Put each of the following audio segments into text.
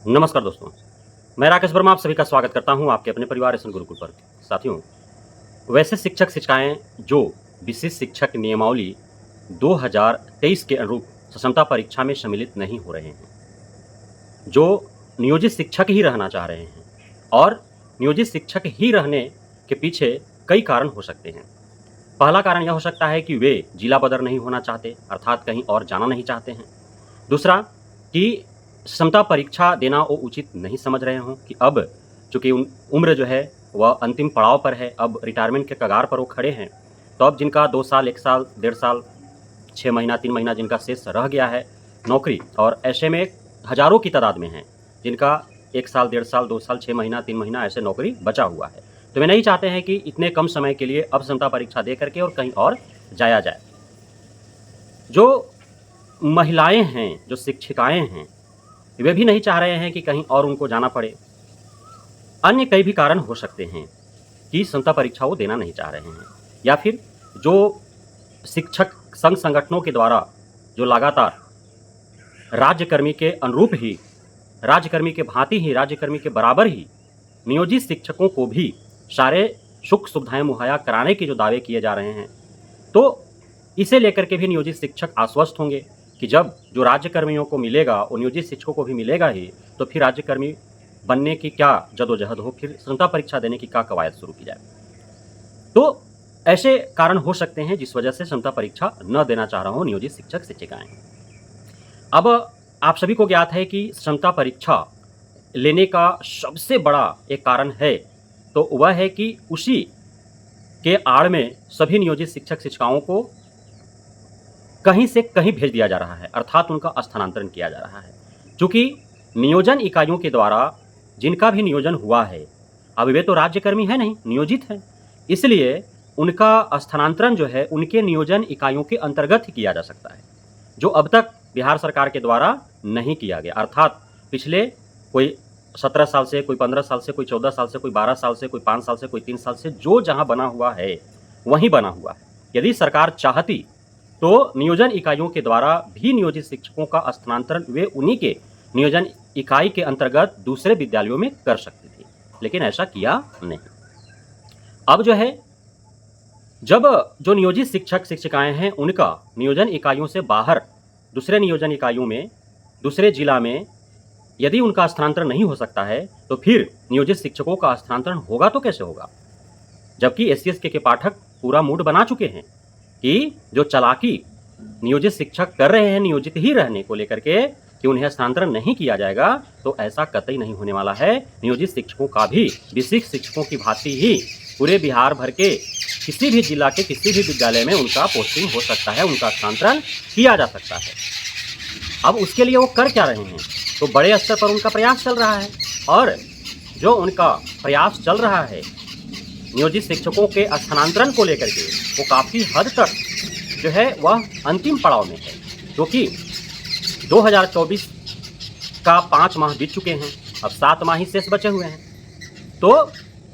नमस्कार दोस्तों, मैं राकेश वर्मा आप सभी का स्वागत करता हूं आपके अपने परिवार एसएन गुरुकुल पर। साथियों, वैसे शिक्षक शिक्षिकाएं जो विशिष्ट शिक्षक नियमावली 2023 के अनुरूप सक्षमता परीक्षा में सम्मिलित नहीं हो रहे हैं, जो नियोजित शिक्षक ही रहना चाह रहे हैं और नियोजित शिक्षक ही रहने के पीछे कई कारण हो सकते हैं। पहला कारण यह हो सकता है कि वे जिला बदर नहीं होना चाहते, अर्थात कहीं और जाना नहीं चाहते हैं। दूसरा कि क्षमता परीक्षा देना वो उचित नहीं समझ रहे हों कि अब चूँकि उम्र जो है वह अंतिम पड़ाव पर है, अब रिटायरमेंट के कगार पर वो खड़े हैं, तो अब जिनका 2 साल, 1 साल, 1.5 साल, 6 महीना, 3 महीना जिनका शेष रह गया है नौकरी, और ऐसे में हज़ारों की तादाद में हैं जिनका 1 साल, 1.5 साल, 2 साल, 6 महीना, 3 महीना ऐसे नौकरी बचा हुआ है। तो वे नहीं चाहते हैं कि इतने कम समय के लिए अब क्षमता परीक्षा दे करके और कहीं और जाया जाए। जो महिलाएँ हैं, जो शिक्षिकाएँ हैं, वे भी नहीं चाह रहे हैं कि कहीं और उनको जाना पड़े। अन्य कई भी कारण हो सकते हैं कि क्षमता परीक्षा वो देना नहीं चाह रहे हैं, या फिर जो शिक्षक संघ संगठनों के द्वारा जो लगातार राज्यकर्मी के अनुरूप ही, राज्यकर्मी के भांति ही, राज्यकर्मी के बराबर ही नियोजित शिक्षकों को भी सारे सुख सुविधाएं मुहैया कराने के जो दावे किए जा रहे हैं, तो इसे लेकर के भी नियोजित शिक्षक आश्वस्त होंगे कि जब जो राज्यकर्मियों को मिलेगा वो नियोजित शिक्षकों को भी मिलेगा ही, तो फिर राज्यकर्मी बनने की क्या जदोजहद हो, फिर क्षमता परीक्षा देने की क्या कवायद शुरू की जाए। तो ऐसे कारण हो सकते हैं जिस वजह से क्षमता परीक्षा न देना चाह रहा हो नियोजित शिक्षक शिक्षिकाएं। अब आप सभी को ज्ञात है कि क्षमता परीक्षा लेने का सबसे बड़ा एक कारण है, तो वह है कि उसी के आड़ में सभी नियोजित शिक्षक शिक्षिकाओं को कहीं से कहीं भेज दिया जा रहा है, अर्थात उनका स्थानांतरण किया जा रहा है। चूँकि नियोजन इकाइयों के द्वारा जिनका भी नियोजन हुआ है, अब वे तो राज्यकर्मी हैं नहीं, नियोजित हैं, इसलिए उनका स्थानांतरण जो है उनके नियोजन इकाइयों के अंतर्गत ही किया जा सकता है, जो अब तक बिहार सरकार के द्वारा नहीं किया गया। अर्थात पिछले कोई 17 साल से, कोई 15 साल से, कोई 14 साल से, कोई 12 साल से, कोई 5 साल से, कोई 3 साल से जो जहाँ बना हुआ है वहीं बना हुआ है। यदि सरकार चाहती तो नियोजन इकाइयों के द्वारा भी नियोजित शिक्षकों का स्थानांतरण वे उन्हीं के नियोजन इकाई के अंतर्गत दूसरे विद्यालयों में कर सकती थी, लेकिन ऐसा किया नहीं। अब जो है, जब जो नियोजित शिक्षक शिक्षिकाएं हैं उनका नियोजन इकाइयों से बाहर दूसरे नियोजन इकाइयों में, दूसरे जिला में यदि उनका स्थानांतरण नहीं हो सकता है, तो फिर नियोजित शिक्षकों का स्थानांतरण होगा तो कैसे होगा? जबकि एससीएस के पाठक पूरा मूड बना चुके हैं कि जो चालाकी नियोजित शिक्षक कर रहे हैं नियोजित ही रहने को लेकर के कि उन्हें स्थानांतरण नहीं किया जाएगा, तो ऐसा कतई नहीं होने वाला है। नियोजित शिक्षकों का भी विशिष्ट शिक्षकों की भांति ही पूरे बिहार भर के किसी भी जिला के किसी भी विद्यालय में उनका पोस्टिंग हो सकता है, उनका स्थानांतरण किया जा सकता है। अब उसके लिए वो कर क्या रहे हैं? तो बड़े स्तर पर उनका प्रयास चल रहा है, और जो उनका प्रयास चल रहा है नियोजित शिक्षकों के स्थानांतरण को लेकर के, वो काफ़ी हद तक जो है वह अंतिम पड़ाव में है, क्योंकि 2024 का 5 माह बीत चुके हैं, अब 7 माह ही शेष बचे हुए हैं। तो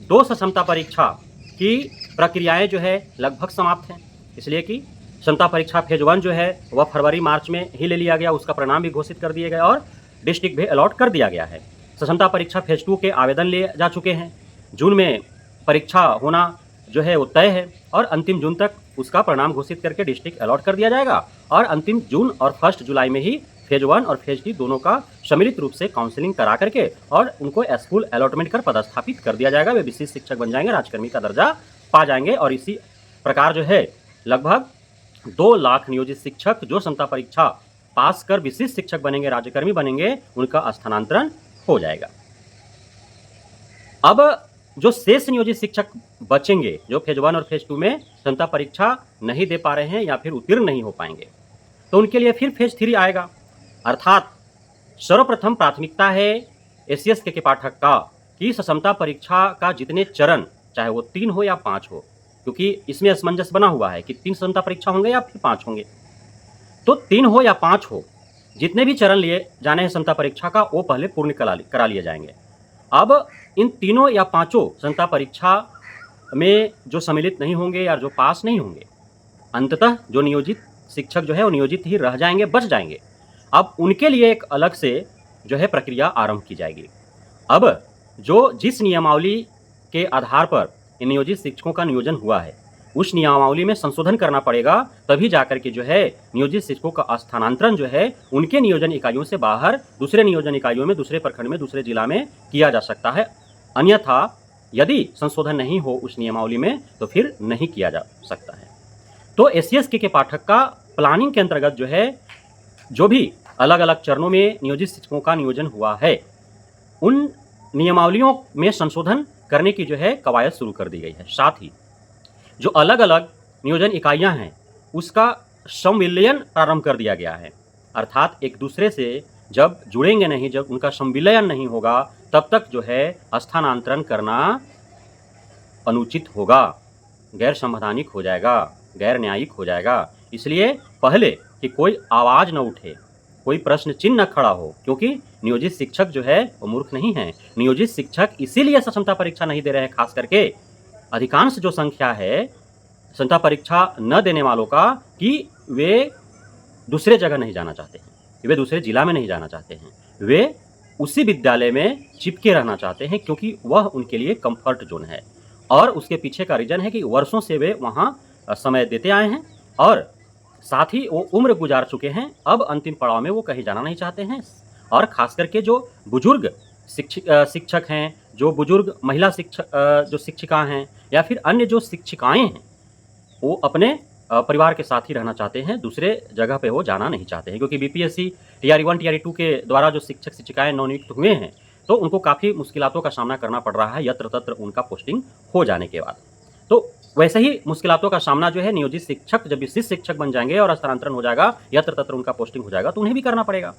2 क्षमता परीक्षा की प्रक्रियाएं जो है लगभग समाप्त हैं, इसलिए कि क्षमता परीक्षा फेज 1 जो है वह फरवरी मार्च में ही ले लिया गया, उसका परिणाम भी घोषित कर दिए गए और डिस्ट्रिक्ट भी अलॉट कर दिया गया है। क्षमता परीक्षा फेज 2 के आवेदन लिए जा चुके हैं, जून में परीक्षा होना जो है वो तय है, और अंतिम जून तक उसका परिणाम घोषित करके डिस्ट्रिक्ट अलॉट कर दिया जाएगा, और अंतिम जून और 1 जुलाई में ही फेज 1 और फेज 2 दोनों का सम्मिलित रूप से काउंसलिंग करा करके और उनको स्कूल अलॉटमेंट कर पदस्थापित कर दिया जाएगा। वे विशिष्ट शिक्षक बन जाएंगे, राजकर्मी का दर्जा पा जाएंगे, और इसी प्रकार जो है लगभग 2 लाख नियोजित शिक्षक जो क्षमता परीक्षा पास कर विशिष्ट शिक्षक बनेंगे, राज्यकर्मी बनेंगे, उनका स्थानांतरण हो जाएगा। अब जो शेष नियोजित शिक्षक बचेंगे, जो फेज 1 और फेज 2 में क्षमता परीक्षा नहीं दे पा रहे हैं या फिर उत्तीर्ण नहीं हो पाएंगे, तो उनके लिए फिर फेज 3 आएगा। अर्थात सर्वप्रथम प्राथमिकता है एससीएस के पाठक का कि क्षमता परीक्षा का जितने चरण, चाहे वो 3 हो या 5 हो, क्योंकि इसमें असमंजस बना हुआ है कि 3 क्षमता परीक्षा होंगे या फिर 5 होंगे, तो 3 हो या 5 हो, जितने भी चरण लिए जाने हैं क्षमता परीक्षा का वो पहले पूर्ण करा लिए जाएंगे। अब इन तीनों या 5 क्षमता परीक्षा में जो सम्मिलित नहीं होंगे या जो पास नहीं होंगे, अंततः जो नियोजित शिक्षक जो है वो नियोजित ही रह जाएंगे, बच जाएंगे। अब उनके लिए एक अलग से जो है प्रक्रिया आरंभ की जाएगी। अब जो जिस नियमावली के आधार पर इन नियोजित शिक्षकों का नियोजन हुआ है, उस नियमावली में संशोधन करना पड़ेगा, तभी जाकर के जो है नियोजित शिक्षकों का स्थानांतरण जो है उनके नियोजन इकाइयों से बाहर दूसरे नियोजन इकाइयों में, दूसरे प्रखंड में, दूसरे जिला में किया जा सकता है। अन्यथा यदि संशोधन नहीं हो उस नियमावली में तो फिर नहीं किया जा सकता है। तो SC/ST के पाठक का प्लानिंग के अंतर्गत जो है जो भी अलग अलग चरणों में नियोजित शिक्षकों का नियोजन हुआ है, उन नियमावलियों में संशोधन करने की जो है कवायद शुरू कर दी गई है। साथ ही जो अलग अलग नियोजन इकाइयां हैं उसका संविलियन प्रारंभ कर दिया गया है। अर्थात एक दूसरे से जब जुड़ेंगे नहीं, जब उनका संविलयन नहीं होगा, तब तक जो है स्थानांतरण करना अनुचित होगा, गैर संवैधानिक हो जाएगा, गैर न्यायिक हो जाएगा। इसलिए पहले कि कोई आवाज़ न उठे, कोई प्रश्न चिन्ह न खड़ा हो, क्योंकि नियोजित शिक्षक जो है वो मूर्ख नहीं है। नियोजित शिक्षक इसीलिए सक्षमता परीक्षा नहीं दे रहे हैं, खास करके अधिकांश जो संख्या है सक्षमता परीक्षा न देने वालों का, कि वे दूसरे जगह नहीं जाना चाहते हैं, वे दूसरे जिला में नहीं जाना चाहते हैं, वे उसी विद्यालय में चिपके रहना चाहते हैं, क्योंकि वह उनके लिए कंफर्ट जोन है। और उसके पीछे का रीजन है कि वर्षों से वे वहाँ समय देते आए हैं और साथ ही वो उम्र गुजार चुके हैं। अब अंतिम पड़ाव में वो कहीं जाना नहीं चाहते हैं। और खास करके जो बुजुर्ग शिक्षक हैं, जो बुजुर्ग महिला जो शिक्षिका हैं या फिर अन्य जो शिक्षिकाएं हैं, वो अपने परिवार के साथ ही रहना चाहते हैं, दूसरे जगह पे वो जाना नहीं चाहते हैं। क्योंकि BPSC TRE 1 TRE 2 के द्वारा जो शिक्षक शिक्षिकाएं नवनियुक्त हुए हैं, तो उनको काफ़ी मुश्किलातों का सामना करना पड़ रहा है यत्र तत्र उनका पोस्टिंग हो जाने के बाद। तो वैसे ही मुश्किलातों का सामना जो है नियोजित शिक्षक जब विशिष्ट शिक्षक बन जाएंगे और स्थानांतरण हो जाएगा, यत्र तत्र उनका पोस्टिंग हो जाएगा, तो उन्हें भी करना पड़ेगा।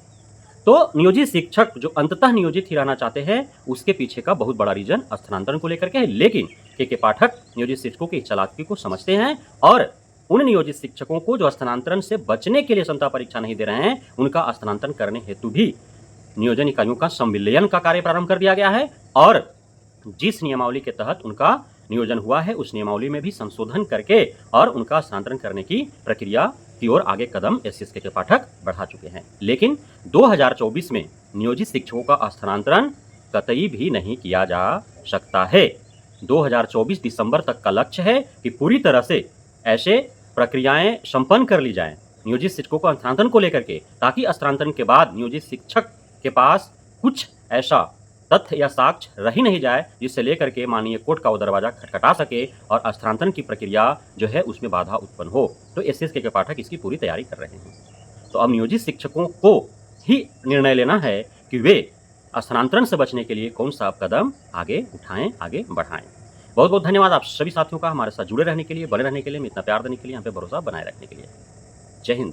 तो नियोजित शिक्षक जो अंततः नियोजित ही रहना चाहते हैं, उसके पीछे का बहुत बड़ा रीजन स्थानांतरण को लेकर के है। लेकिन के पाठक नियोजित शिक्षकों की चालाकी को समझते हैं और उन नियोजित शिक्षकों को जो स्थानांतरण से बचने के लिए क्षमता परीक्षा नहीं दे रहे हैं, उनका स्थानांतरण करने हेतु भी नियोजन इकाइयों का संविलियन का कार्य प्रारंभ कर दिया गया है। और जिस नियमावली के तहत उनका नियोजन हुआ है, उस नियमावली में भी संशोधन करके और उनका स्थानांतरण करने की प्रक्रिया की ओर आगे कदम SC/ST के पाठक बढ़ा चुके हैं। लेकिन 2024 में नियोजित शिक्षकों का स्थानांतरण कतई भी नहीं किया जा सकता है। 2024 दिसंबर तक का लक्ष्य है कि पूरी तरह से ऐसे प्रक्रियाएं संपन्न कर ली जाएं नियोजित शिक्षकों को स्थानांतरण को लेकर के, ताकि स्थानांतरण के बाद नियोजित शिक्षक के पास कुछ ऐसा तथ्य या साक्ष्य रह ही नहीं जाए जिससे लेकर के माननीय कोर्ट का वो दरवाजा खटखटा सके और स्थानांतरण की प्रक्रिया जो है उसमें बाधा उत्पन्न हो। तो SC/ST के पाठक इसकी पूरी तैयारी कर रहे हैं। तो अब नियोजित शिक्षकों को ही निर्णय लेना है कि वे स्थानांतरण से बचने के लिए कौन सा कदम आगे उठाएं, आगे बढ़ाएं। बहुत बहुत धन्यवाद आप सभी साथियों का हमारे साथ जुड़े रहने के लिए, बने रहने के लिए, इतना प्यार देने के लिए, यहाँ पे भरोसा बनाए रखने के लिए। जय हिंद।